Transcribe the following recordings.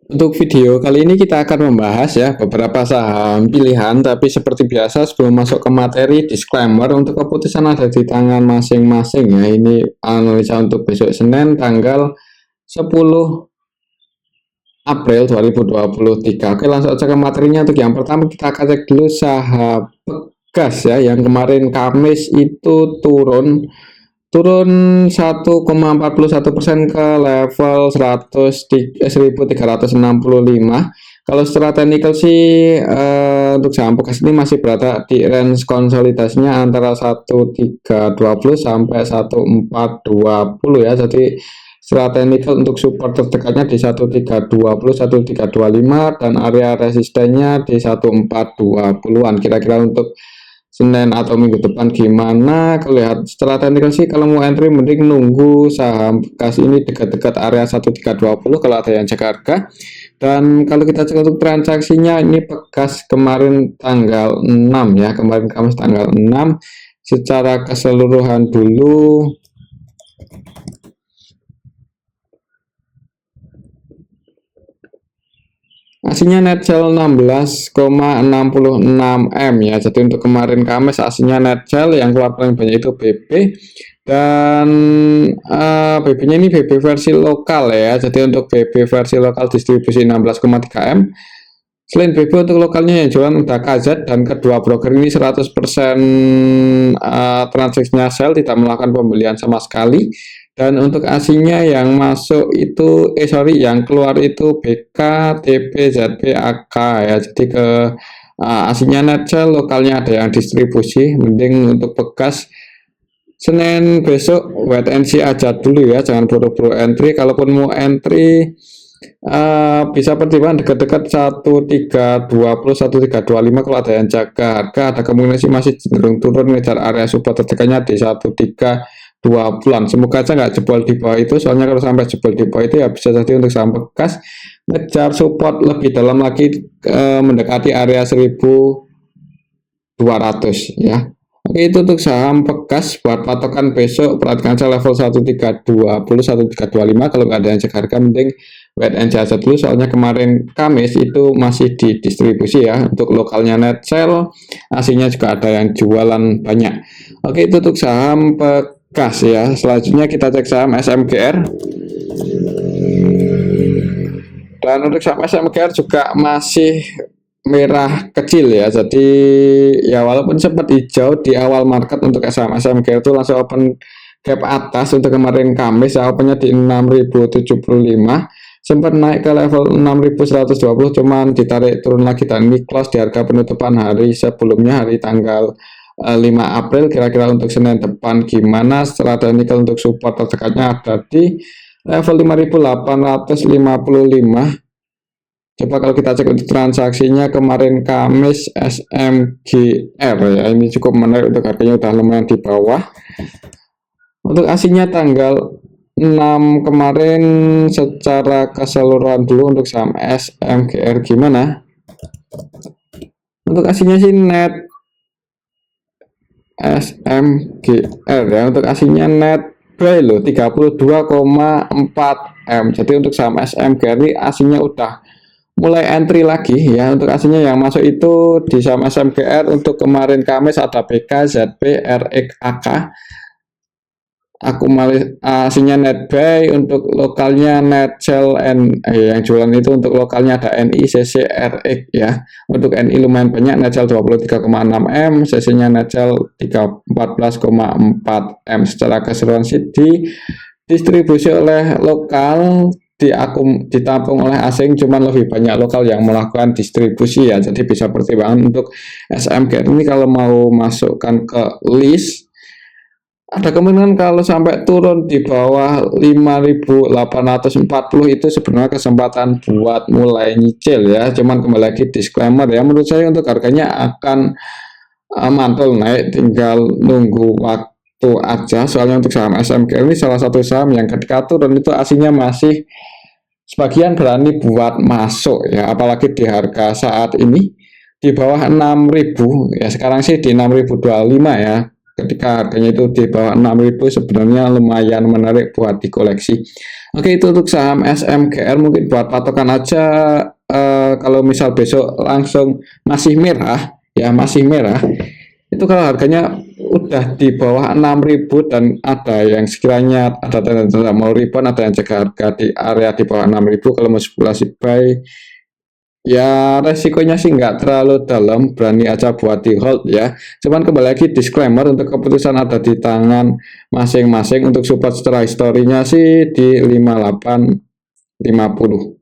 Untuk video kali ini kita akan membahas ya beberapa saham pilihan, tapi seperti biasa sebelum masuk ke materi, disclaimer untuk keputusan ada di tangan masing-masing ya. Ini analisa untuk besok Senin tanggal 10 April 2023. Oke, langsung saja ke materinya. Untuk yang pertama kita akan cek dulu saham Pegas ya, yang kemarin Kamis itu turun 1,41% ke level 1365. Kalau secara teknikal sih untuk saham Pegas ini masih berada di range konsolidasinya antara 1320 sampai 1420 ya. Jadi secara teknikal untuk support terdekatnya di 1320, 1325 dan area resistennya di 1420-an. Kira-kira untuk Senin atau minggu depan gimana? Lihat setelah teknikal sih kalau mau entry mending nunggu saham Pegas ini dekat-dekat area 1320 kalau ada yang cek harga. Dan kalau kita cek untuk transaksinya ini Pegas kemarin tanggal 6 ya, kemarin Kamis tanggal 6 secara keseluruhan dulu. Aslinya net sell 16,66 M ya. Jadi untuk kemarin Kamis aslinya net sell yang keluar paling banyak itu BB, dan BB-nya ini BB versi lokal ya. Jadi untuk BB versi lokal distribusi 16,3 M. Selain BB untuk lokalnya yang jualan udah KZ, dan kedua broker ini 100% transaksinya sell, tidak melakukan pembelian sama sekali. Dan untuk aslinya yang masuk itu yang keluar itu BK, TP, ZP, AK ya. Jadi ke aslinya net sell, lokalnya ada yang distribusi. Mending untuk Pegas Senin besok wait and see aja dulu ya, jangan buru-buru entry. Kalaupun mau entry bisa pertimbangan dekat-dekat 1320, 1325 kalau ada yang jaga harga. Ada kemungkinan sih masih cenderung turun, ngejar area support terdekatnya di 1320-an. Semoga aja nggak jebol di bawah itu, soalnya kalau sampai jebol di bawah itu ya bisa jadi untuk saham Pegas ngejar support lebih dalam lagi, mendekati area 1200 ya. Oke, itu untuk saham Pegas. Buat patokan besok perhatikan saya level 1320, 1325. Kalau nggak ada yang cek harga mending wait and see aja dulu, soalnya kemarin Kamis itu masih didistribusi ya. Untuk lokalnya net sell, aslinya juga ada yang jualan banyak. Oke, itu untuk saham Pegas ya. Selanjutnya kita cek saham SMGR. Dan untuk saham SMGR juga masih merah kecil ya. Jadi ya walaupun sempat hijau di awal market, untuk saham SMGR itu langsung open gap atas untuk kemarin Kamis ya, opennya di 6075, sempat naik ke level 6120, cuman ditarik turun lagi dan ini close di harga penutupan hari sebelumnya, hari tanggal 5 April. Kira-kira untuk Senin depan gimana? Setelah teknikal untuk support terdekatnya ada di level 5855. Coba kalau kita cek untuk transaksinya kemarin Kamis SMGR ya, ini cukup menarik untuk harganya udah lumayan di bawah. Untuk aslinya tanggal 6 kemarin secara keseluruhan dulu untuk saham SMGR gimana? Untuk aslinya sih net SMGR ya, untuk aslinya net buy loh 32,4 M. Jadi untuk saham SMGR ini aslinya udah mulai entry lagi ya. Untuk aslinya yang masuk itu di saham SMGR untuk kemarin Kamis ada BK, ZP, RX, AK. Aslinya net buy, untuk lokalnya net sell yang jualan itu untuk lokalnya ada NI, CC, RX ya. Untuk NI lumayan banyak, net sell 23,6 M, CC-nya net sell 14,4 M. Secara keseluruhan sih distribusi oleh lokal, ditampung oleh asing, cuman lebih banyak lokal yang melakukan distribusi ya. Jadi bisa pertimbangan untuk SMGR ini kalau mau masukkan ke list, ada kemungkinan kalau sampai turun di bawah 5840 itu sebenarnya kesempatan buat mulai nyicil ya. Cuman kembali lagi disclaimer ya, menurut saya untuk harganya akan mantul naik, tinggal nunggu waktu aja. Soalnya untuk saham SMGR ini salah satu saham yang ketika turun itu aslinya masih sebagian berani buat masuk ya, apalagi di harga saat ini di bawah 6000 ya. Sekarang sih di 6025 ya. ketika harganya itu di bawah 6.000 sebenarnya lumayan menarik buat dikoleksi. Oke, itu untuk saham SMGR mungkin buat patokan aja. Kalau misal besok langsung masih merah ya, masih merah, itu kalau harganya udah di bawah 6.000 dan ada yang sekiranya ada tanda-tanda mau rebound, ada yang jaga harga di area di bawah 6.000, kalau mau spekulasi buy ya resikonya sih nggak terlalu dalam, berani aja buat di hold ya. Cuman kembali lagi disclaimer, untuk keputusan ada di tangan masing-masing. Untuk support setelah historinya sih di 58.50.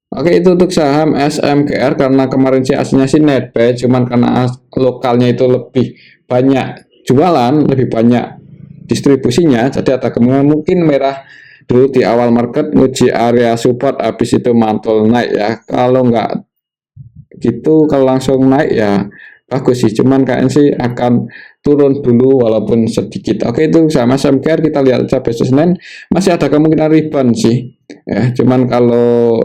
Oke, itu untuk saham SMGR. Karena kemarin sih aslinya sih net buy, cuman karena lokalnya itu lebih banyak jualan, lebih banyak distribusinya, jadi ada kemungkinan mungkin merah dulu di awal market, uji area support, habis itu mantul naik ya. Kalau nggak gitu, kalau langsung naik ya bagus sih, cuman kayaknya sih akan turun dulu walaupun sedikit. Oke, itu sama SMGR, kita lihat aja besok Senin masih ada kemungkinan rebound sih ya, cuman kalau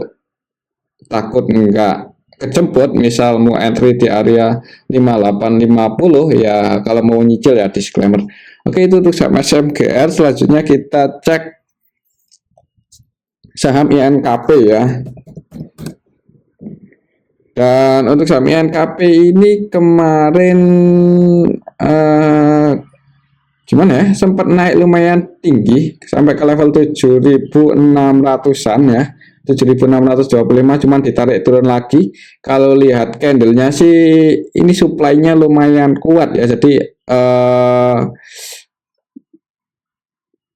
takut nggak kejemput, misal mau entry di area 58.50 ya, kalau mau nyicil ya disclaimer. Oke, itu untuk saham SMGR. Selanjutnya kita cek saham INKP ya. Dan untuk saham INKP ini kemarin gimana ya, sempat naik lumayan tinggi sampai ke level 7.600-an ya, 7.625, cuman ditarik turun lagi. Kalau lihat candlenya sih ini supply-nya lumayan kuat ya, jadi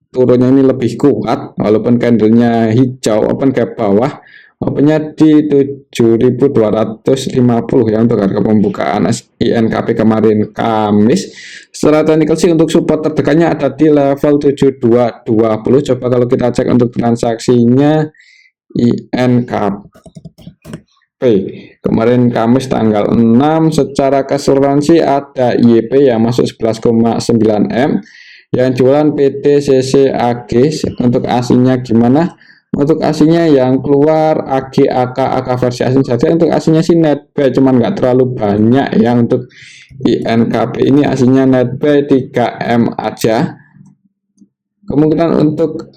turunnya ini lebih kuat walaupun candlenya hijau, open gap bawah, opennya di 7.250 ya untuk harga pembukaan INKP kemarin Kamis. Secara teknikal sih untuk support terdekatnya ada di level 7220. Coba kalau kita cek untuk transaksinya INKP kemarin Kamis tanggal 6, secara keseluruhan sih ada YP yang masuk 11,9 M, yang jualan PT CCAG. Untuk aslinya gimana? Untuk aslinya yang keluar AG, AK versi asing saja. Untuk aslinya sih net buy, cuman nggak terlalu banyak ya. Untuk INKP ini aslinya net buy 3M aja. Kemungkinan untuk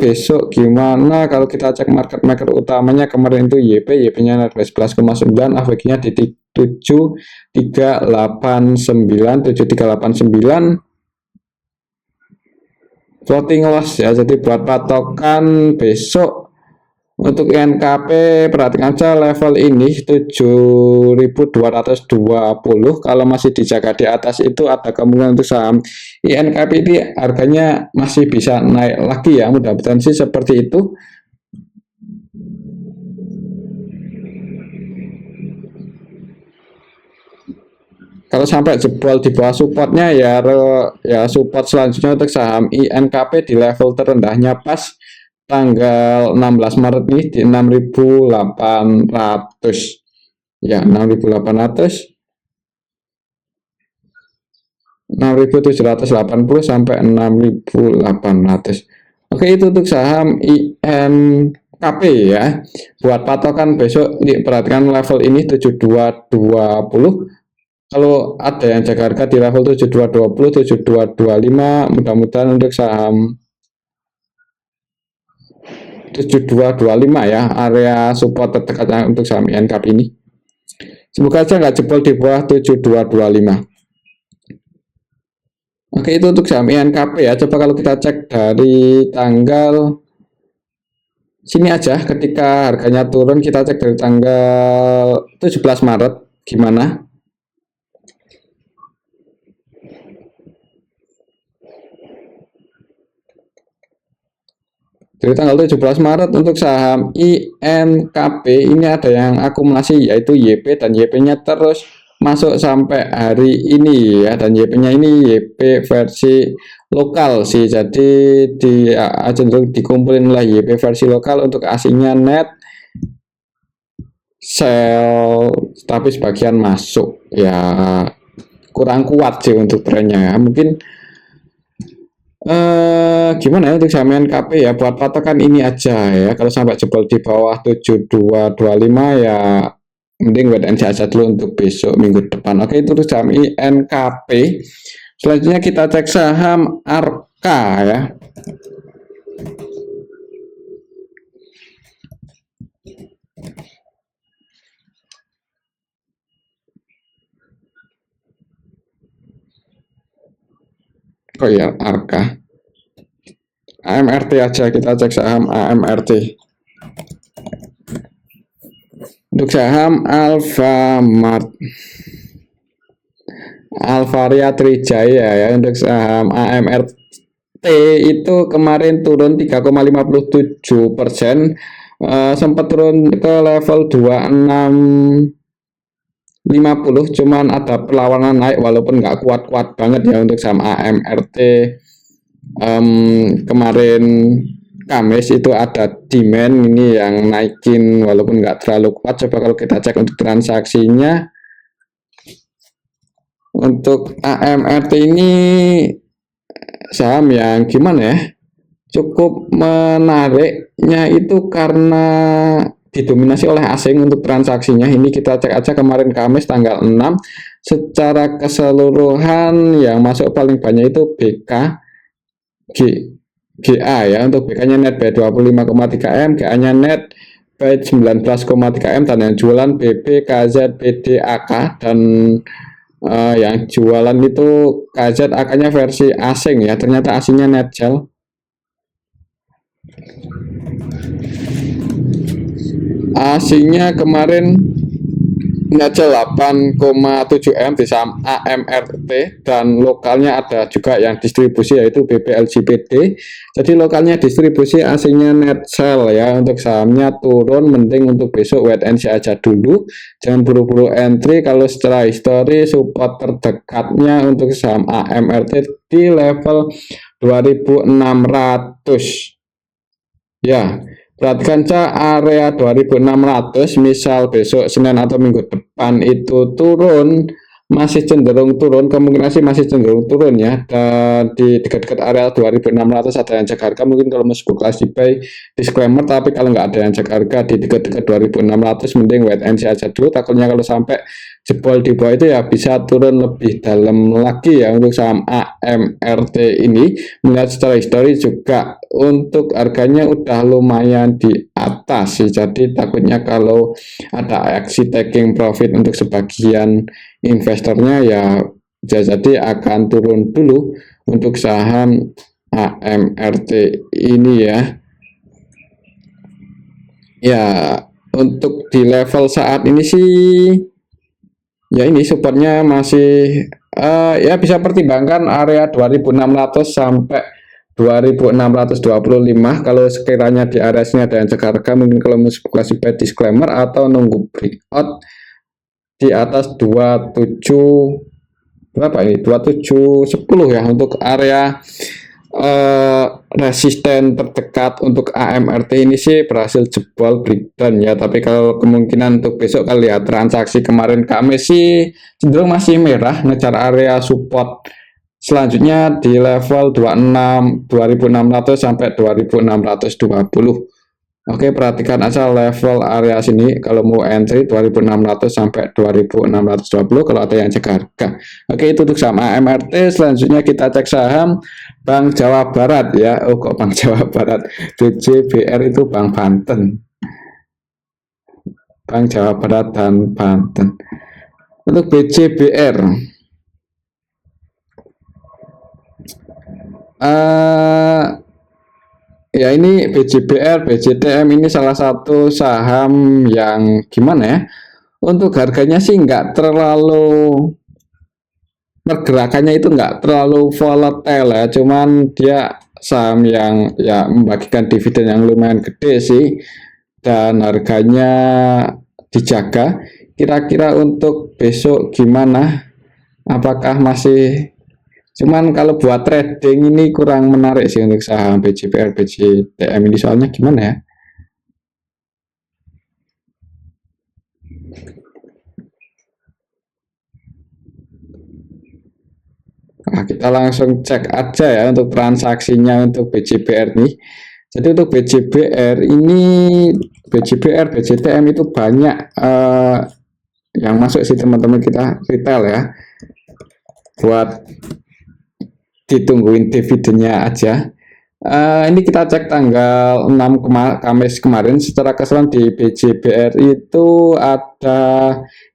besok gimana? Kalau kita cek market maker utamanya kemarin itu YP nya net buy 11,9, AVG-nya di 7389. Floating loss ya, jadi buat patokan besok untuk INKP perhatikan aja level ini 7.220. Kalau masih dijaga di atas itu ada kemungkinan untuk saham INKP ini harganya masih bisa naik lagi ya, mudah-mudahan sih seperti itu. Kalau sampai jebol di bawah supportnya ya, support selanjutnya untuk saham INKP di level terendahnya pas tanggal 16 Maret nih di 6.800 ya, 6.780 sampai 6.800. Oke, itu untuk saham INKP ya. Buat patokan besok diperhatikan level ini 7220. Kalau ada yang jaga harga di level 7220, 7225, mudah-mudahan untuk saham 7225 ya, area support terdekat untuk saham INKP ini. Semoga aja nggak jebol di bawah 7225. Oke, itu untuk saham INKP ya. Coba kalau kita cek dari tanggal sini aja, ketika harganya turun, kita cek dari tanggal 17 Maret gimana. Dari tanggal 17 Maret untuk saham INKP ini ada yang akumulasi yaitu YP, dan YP-nya terus masuk sampai hari ini ya, dan YP-nya ini YP versi lokal sih, jadi cenderung dikumpulin lah YP versi lokal. Untuk aslinya net sell tapi sebagian masuk ya, kurang kuat sih untuk trennya ya. Mungkin gimana ya untuk saham INKP ya, buat patokan ini aja ya. Kalau sampai jebol di bawah 7225 ya mending wait and see aja dulu untuk besok minggu depan. Oke, itu saham INKP. Selanjutnya kita cek saham Arka ya. Oh ya, Arka. AMRT aja, kita cek saham AMRT. Untuk saham Alfamart, Alvaria Trijaya ya, untuk saham AMRT itu kemarin turun 3,57%, sempat turun ke level 2650, cuman ada perlawanan naik walaupun nggak kuat-kuat banget ya untuk saham AMRT. Kemarin Kamis itu ada demand ini yang naikin walaupun nggak terlalu kuat. Coba kalau kita cek untuk transaksinya, untuk AMRT ini saham yang gimana ya, cukup menariknya itu karena didominasi oleh asing untuk transaksinya. Ini kita cek aja kemarin Kamis tanggal 6, secara keseluruhan yang masuk paling banyak itu BK, GA ya. Untuk BK-nya net by 25,3 M, GA-nya net by 19,3 M, dan yang jualan BB, KZ, BD, AK, dan yang jualan itu KZ, AK-nya versi asing ya. Ternyata asingnya netgel. Asingnya kemarin netgel 8,7 M di saham AMRT, dan lokalnya ada juga yang distribusi yaitu BBLJPD. Jadi lokalnya distribusi, asingnya netgel ya. Untuk sahamnya turun, mending untuk besok wait and see aja dulu, jangan buru-buru entry. Kalau secara histori support terdekatnya untuk saham AMRT di level 2600 ya. Perhatikan area 2600, misal besok Senin atau minggu depan itu turun, masih cenderung turun, kemungkinan sih masih cenderung turun ya. Dan di dekat-dekat area 2600 ada yang cek harga, mungkin kalau mau spekulasi buy disclaimer, tapi kalau nggak ada yang cek harga di dekat-dekat 2600 mending wait and see aja dulu. Takutnya kalau sampai jebol di bawah itu ya bisa turun lebih dalam lagi ya. Untuk saham AMRT ini, melihat secara histori juga untuk harganya udah lumayan di atas sih, jadi takutnya kalau ada aksi taking profit untuk sebagian investornya ya jadi akan turun dulu untuk saham AMRT ini ya. Ya, untuk di level saat ini sih ya, ini supportnya masih ya bisa pertimbangkan area 2600 sampai 2625. Kalau sekiranya di area sini ada yang cek harga, mungkin kalau mau spekulasi buy disclaimer atau nunggu breakout di atas 27 berapa ini, 2710 ya. Untuk area resisten terdekat untuk AMRT ini sih berhasil jebol breakdown ya. Tapi kalau kemungkinan untuk besok, kali lihat transaksi kemarin Kamis sih cenderung masih merah, ngejar area support selanjutnya di level 2600 sampai 2620. Oke, perhatikan aja level area sini kalau mau entry 2600 sampai 2620 kalau ada yang cek harga. Oke, itu untuk saham AMRT. Selanjutnya kita cek saham Bank Jawa Barat ya. Oh, kok Bank Jawa Barat? BJBR itu Bank Banten. Bank Jawa Barat dan Banten. Untuk BJBR, ya ini BJBR, BJTM ini salah satu saham yang gimana ya, untuk harganya sih nggak terlalu, pergerakannya itu nggak terlalu volatile ya, cuman dia saham yang ya membagikan dividen yang lumayan gede sih, dan harganya dijaga. Kira-kira untuk besok gimana, apakah masih, cuman kalau buat trading ini kurang menarik sih untuk saham BJBR, BJTM ini, soalnya gimana ya, nah, kita langsung cek aja ya untuk transaksinya untuk BJBR nih. Jadi untuk BJBR ini, BJBR, BJTM itu banyak yang masuk sih teman-teman kita retail ya. Buat ditungguin dividennya aja. Ini kita cek tanggal 6 Kamis kemarin, secara keseluruhan di BJBR itu ada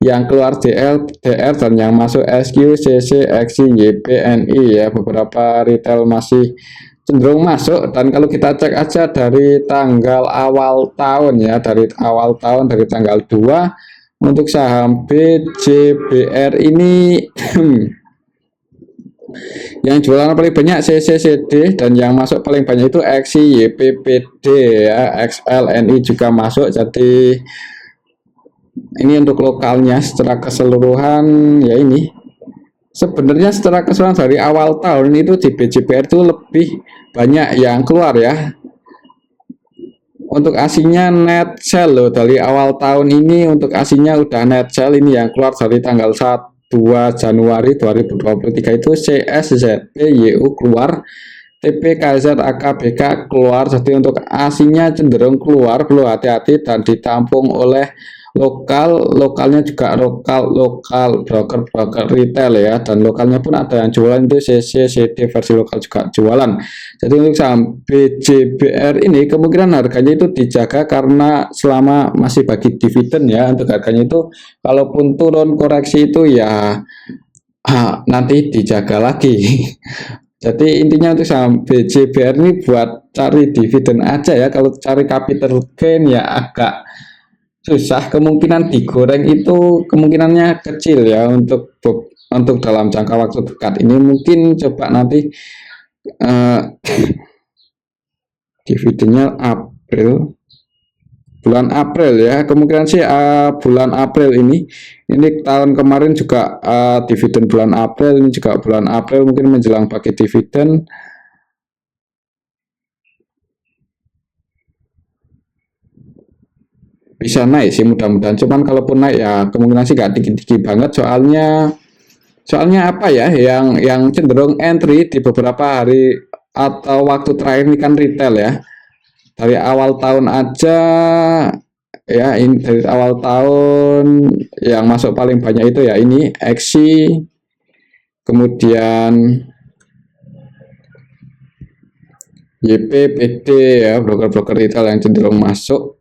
yang keluar DL, DR, dan yang masuk SQ, CC, XI, YP, NI ya. Beberapa retail masih cenderung masuk, dan kalau kita cek aja dari tanggal awal tahun ya, dari awal tahun dari tanggal 2 untuk saham BJBR ini yang jualan paling banyak CCCD, dan yang masuk paling banyak itu XI, YPPD ya, XL, NI juga masuk. Jadi ini untuk lokalnya. Secara keseluruhan ya, ini sebenarnya secara keseluruhan dari awal tahun itu di BJBR itu lebih banyak yang keluar ya. Untuk asinya net sell loh, dari awal tahun ini untuk asinya udah net sell. Ini yang keluar dari tanggal 2 Januari 2023 itu CSZP, YU keluar, TP, KZ, AKBK keluar. Jadi untuk asinya cenderung keluar, perlu hati-hati, dan ditampung oleh lokalnya juga lokal broker retail ya, dan lokalnya pun ada yang jualan itu CC, CD versi lokal juga jualan. Jadi untuk saham BJBR ini kemungkinan harganya itu dijaga karena selama masih bagi dividen ya. Untuk harganya itu kalaupun turun koreksi itu ya nanti dijaga lagi. Jadi intinya untuk saham BJBR ini buat cari dividen aja ya. Kalau cari capital gain ya agak susah, kemungkinan digoreng itu kemungkinannya kecil ya untuk dalam jangka waktu dekat ini. Mungkin coba nanti dividennya bulan April ya, kemungkinan sih bulan April ini tahun kemarin juga dividen bulan April, ini juga bulan April, mungkin menjelang pakai dividen. Bisa naik sih mudah-mudahan, cuman kalaupun naik ya kemungkinan sih gak tinggi-tinggi banget, soalnya apa ya, yang cenderung entry di beberapa hari atau waktu terakhir ini kan retail ya. Dari awal tahun aja ya, ini dari awal tahun yang masuk paling banyak itu ya ini XI, kemudian YPPD ya, broker-broker retail yang cenderung masuk.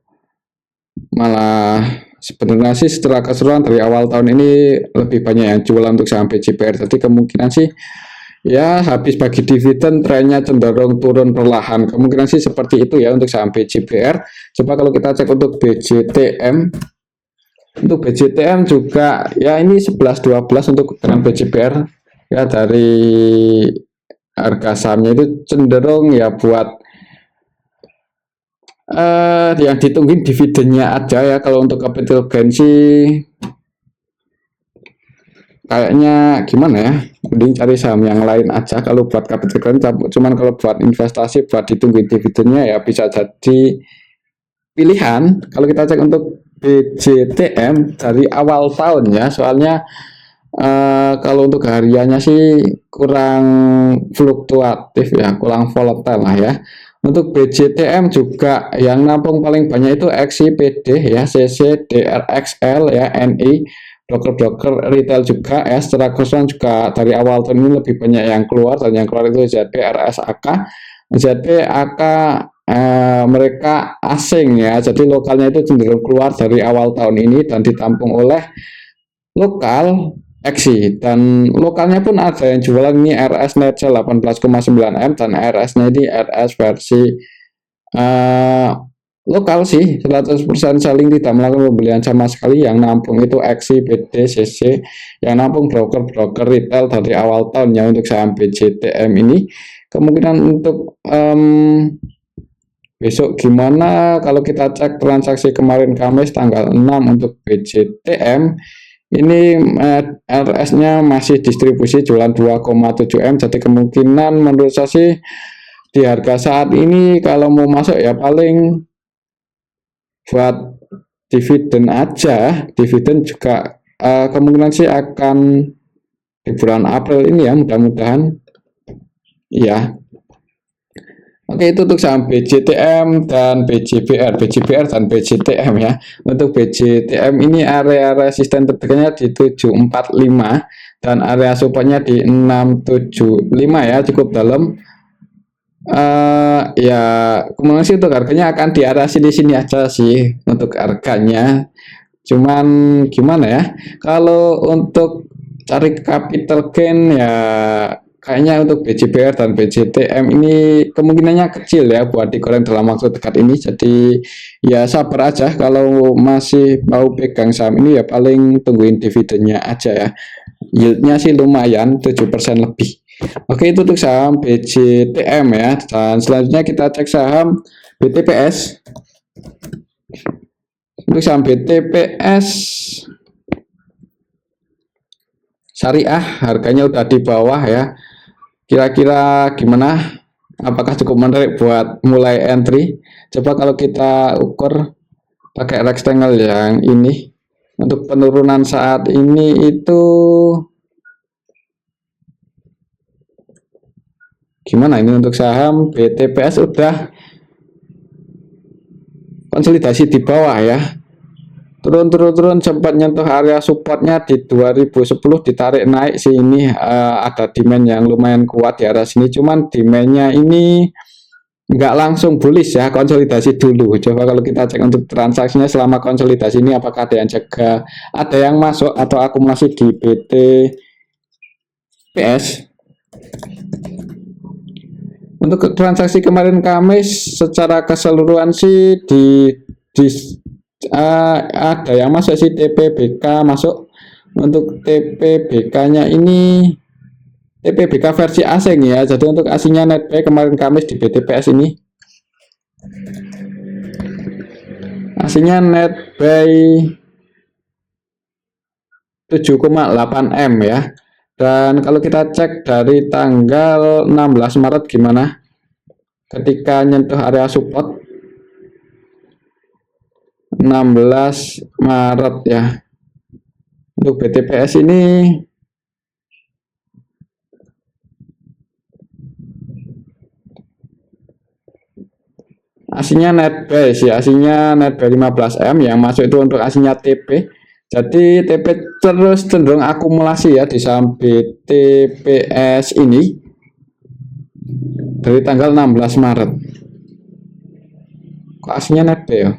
Malah sebenarnya sih setelah keseluruhan dari awal tahun ini lebih banyak yang jualan untuk saham BJBR. Jadi kemungkinan sih ya habis bagi dividen trennya cenderung turun perlahan. Kemungkinan sih seperti itu ya untuk saham BJBR. Coba kalau kita cek untuk BJTM. Untuk BJTM juga ya ini 11-12 untuk dengan BJBR ya, dari harga sahamnya itu cenderung ya buat yang ditungguin dividennya aja ya. Kalau untuk capital gain sih kayaknya gimana ya, mending cari saham yang lain aja kalau buat capital gain. Cuman kalau buat investasi buat ditungguin dividennya ya bisa jadi pilihan. Kalau kita cek untuk BJTM dari awal tahun ya, soalnya kalau untuk hariannya sih kurang fluktuatif ya, kurang volatile lah ya. Untuk BJTM juga yang nampung paling banyak itu XIPD ya, CC, DRXL ya, NI, broker-broker retail juga ya. Secara keseluruhan juga dari awal tahun ini lebih banyak yang keluar, dan yang keluar itu ZP, RSAK, ZP, AK, mereka asing ya. Jadi lokalnya itu cenderung keluar dari awal tahun ini dan ditampung oleh lokal XI, dan lokalnya pun ada yang jualan ini RS Netcell 18,9M, dan RS-nya ini RS versi lokal sih, 100% selling, tidak melakukan pembelian sama sekali. Yang nampung itu XI, BD, CC, yang nampung broker-broker retail dari awal tahunnya untuk saham BJTM ini. Kemungkinan untuk besok gimana, kalau kita cek transaksi kemarin Kamis tanggal 6 untuk BJTM ini RS-nya masih distribusi jualan 2,7M. Jadi kemungkinan menurut saya sih di harga saat ini kalau mau masuk ya paling buat dividen aja. Dividen juga kemungkinan sih akan di bulan April ini ya, mudah-mudahan ya. Oke, itu untuk saham BJTM dan BJBR dan BJTM ya. Untuk BJTM ini area resisten terdekatnya di 745 dan area supportnya di 675 ya, cukup dalam. Ya kemungkinan sih untuk harganya akan di area sini aja sih untuk harganya. Cuman gimana ya? Kalau untuk cari capital gain ya kayaknya untuk BJBR dan BJTM ini kemungkinannya kecil ya buat digoreng dalam waktu dekat ini. Jadi ya sabar aja, kalau masih mau pegang saham ini ya paling tungguin dividennya aja ya. Yieldnya sih lumayan 7% lebih. Oke, itu untuk saham BJTM ya. Dan selanjutnya kita cek saham BTPS. Untuk saham BTPS Syariah harganya udah di bawah ya. Kira-kira gimana? Apakah cukup menarik buat mulai entry? Coba kalau kita ukur pakai rectangle yang ini. Untuk penurunan saat ini itu gimana ini untuk saham BTPS udah konsolidasi di bawah ya. Turun sempat nyentuh area supportnya di 2010, ditarik naik sih ini, ada demand yang lumayan kuat di area sini, cuman demandnya ini nggak langsung bullish ya, konsolidasi dulu. Coba kalau kita cek untuk transaksinya selama konsolidasi ini apakah ada yang jaga, ada yang masuk atau akumulasi di BTPS. Untuk transaksi kemarin Kamis secara keseluruhan sih ada yang masuk sih, TPBK masuk. Untuk TPBK-nya ini TPBK versi asing ya. Jadi untuk aslinya netbuy kemarin Kamis di BTPS ini aslinya netbuy 7,8 M ya. Dan kalau kita cek dari tanggal 16 Maret gimana ketika nyentuh area support 16 Maret ya. Untuk BTPS ini aslinya netbuy sih, aslinya netbuy 15M yang masuk itu untuk aslinya TP. Jadi TP terus cenderung akumulasi ya di saham BTPS ini dari tanggal 16 Maret. Kok aslinya netbuy ya?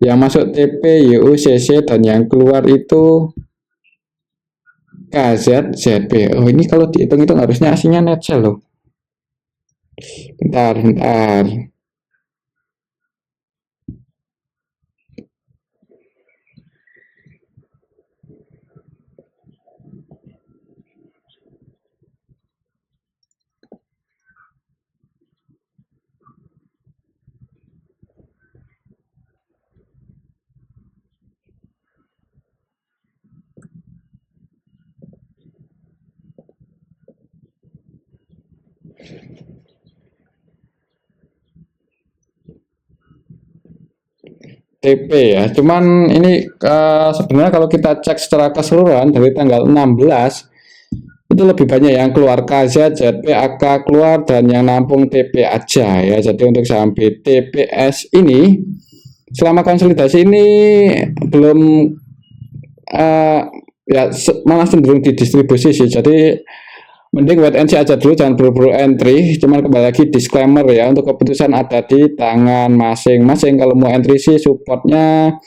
Yang masuk TP, YUCC, dan yang keluar itu KZ, ZB. Oh ini kalau dihitung-hitung harusnya aslinya net sell loh. Bentar. TP ya. Cuman ini sebenarnya kalau kita cek secara keseluruhan dari tanggal 16 itu lebih banyak yang keluar KZ, ZP, AK keluar dan yang nampung TP aja ya. Jadi untuk saham BTPS ini selama konsolidasi ini belum ya malah cenderung didistribusi sih. Jadi mending wait and see aja dulu, jangan buru-buru entry. Cuman kembali lagi disclaimer ya, untuk keputusan ada di tangan masing-masing. Kalau mau entry sih supportnya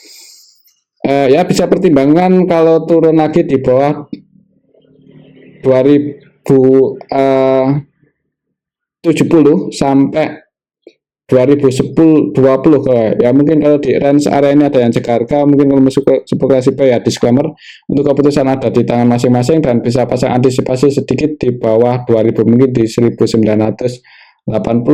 ya bisa pertimbangan kalau turun lagi di bawah 2070 sampai 2020 ya. Mungkin kalau di range area ini ada yang jaga harga, mungkin kalau masuk ke spekulasi ya disclaimer. Untuk keputusan ada di tangan masing-masing dan bisa pasang antisipasi sedikit di bawah 2000, mungkin di 1980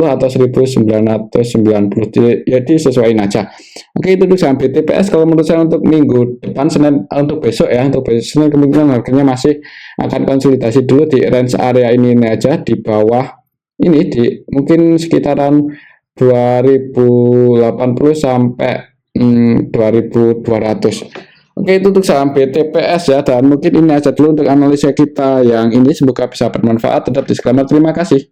atau 1990. Jadi sesuaiin aja. Oke, itu saham BTPS. Kalau menurut saya untuk minggu depan Senin, untuk besok ya, untuk besok Senin kemungkinan harganya masih akan konsolidasi dulu di range area ini aja, di bawah ini, di mungkin sekitaran 2080 sampai 2200. Oke, itu untuk saham BTPS ya. Dan mungkin ini aja dulu untuk analisa kita yang ini, semoga bisa bermanfaat. Tetap disclaimer, terima kasih.